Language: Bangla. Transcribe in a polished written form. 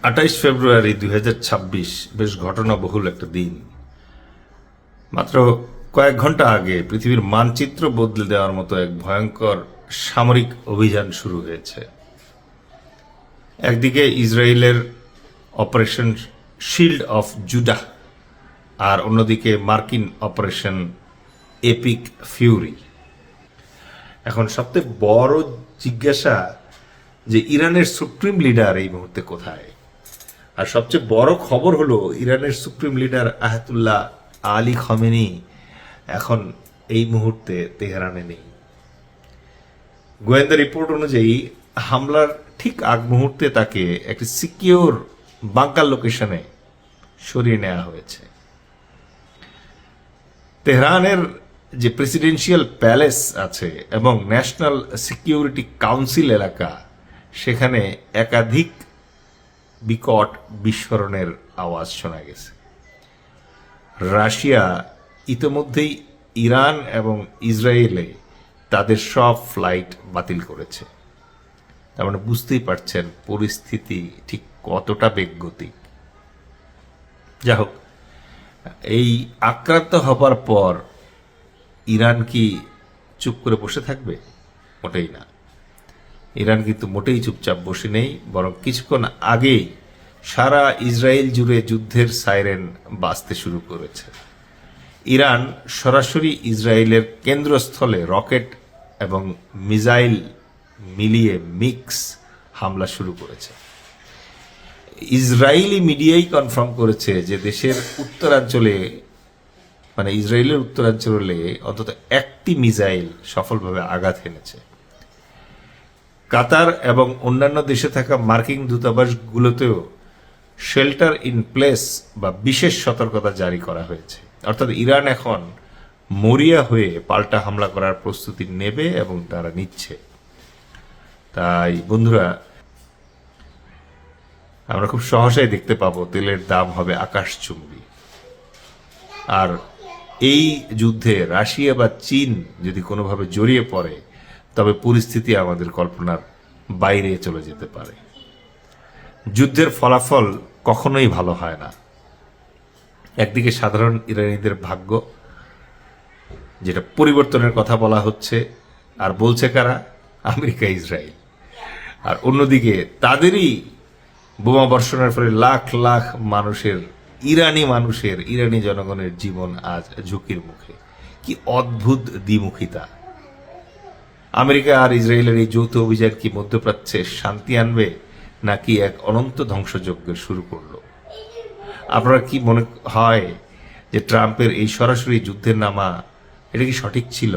28 ফেব্রুয়ারি 2026 বেশ ঘটনাবহুল একটা দিন। মাত্র কয়েক ঘন্টা আগে পৃথিবীর মানচিত্র বদলে দেওয়ার মতো এক ভয়ঙ্কর সামরিক অভিযান শুরু হয়েছে। একদিকে ইসরায়েলের অপারেশন শিল্ড অফ জুডাহ, আর অন্যদিকে মার্কিন অপারেশন এপিক ফিউরি। এখন সবথেকে বড় জিজ্ঞাসা যে ইরানের সুপ্রিম লিডার এই মুহূর্তে কোথায়? আর সবচেয়ে বড় খবর হলো ইরানের supreme leader Ayatollah Ali Khamenei এখন এই মুহূর্তে তেহরানে নেই। গোয়েন্দা রিপোর্ট অনুযায়ী হামলার ঠিক আগ মুহূর্তে তাকে একটি সিকিউর বাংকার লোকেশনে সরিয়ে নেওয়া হয়েছে। তেহরানের যে প্রেসিডেন্সিয়াল প্যালেস আছে এবং ন্যাশনাল সিকিউরিটি কাউন্সিল এলাকা, সেখানে একাধিক বিকট বিস্ফোরণের আওয়াজ শোনা গেছে। রাশিয়া ইতোমধ্যেই ইরান এবং ইসরায়েলে তাদের সব ফ্লাইট বাতিল করেছে। তার মানে বুঝতেই পারছেন পরিস্থিতি ঠিক কতটা বেগগতিক। যা হোক, এই আক্রান্ত হবার পর ইরান কি চুপ করে বসে থাকবে? মোটেই না। ইরান কিন্তু মোটেই চুপচাপ বসে নেই, বরং কিছুক্ষণ আগেই সারা ইসরায়েল জুড়ে যুদ্ধের সাইরেন বাজতে শুরু করেছে। ইরান সরাসরি ইসরায়েলের কেন্দ্রস্থলে রকেট এবং মিসাইল মিলিয়ে মিক্স হামলা শুরু করেছে। ইসরায়েলি মিডিয়াই কনফার্ম করেছে যে দেশের উত্তরাঞ্চলে, মানে ইসরায়েলের উত্তরাঞ্চলে অন্তত একটি মিসাইল সফলভাবে আঘাত হেনেছে। কাতার এবং অন্যান্য দেশে থাকা মার্কিন দূতাবাসগুলোতেও শেল্টার ইন প্লেস বা বিশেষ সতর্কতা জারি করা হয়েছে। অর্থাৎ ইরান এখন মরিয়া হয়ে পাল্টা হামলা করার প্রস্তুতি নেবে এবং তারা নিচ্ছে। তাই বন্ধুরা, আমরা খুব সহসাই দেখতে পাবো তেলের দাম হবে আকাশচুম্বী। আর এই যুদ্ধে রাশিয়া বা চীন যদি কোনোভাবে জড়িয়ে পড়ে, তবে পরিস্থিতি আমাদের কল্পনার বাইরে চলে যেতে পারে। যুদ্ধের ফলাফল কখনোই ভালো হয় না। একদিকে সাধারণ ইরানিদের ভাগ্য, যেটা পরিবর্তনের কথা বলা হচ্ছে, আর বলছে কারা? America, Israel. আর অন্যদিকে তাদেরই বোমা বর্ষণের ফলে লাখ লাখ ইরানি জনগণের জীবন আজ ঝুঁকির মুখে। কি অদ্ভুত দ্বিমুখিতা! আমেরিকা আর ইসরায়েলের এই যৌথ অভিযান কি মধ্যপ্রাচ্যে শান্তি আনবে, নাকি এক অনন্ত ধ্বংসযজ্ঞ শুরু করলো? আপনার কি মনে হয় যে ট্রাম্পের এই সরাসরি যুদ্ধের নামা এটা কি সঠিক ছিল?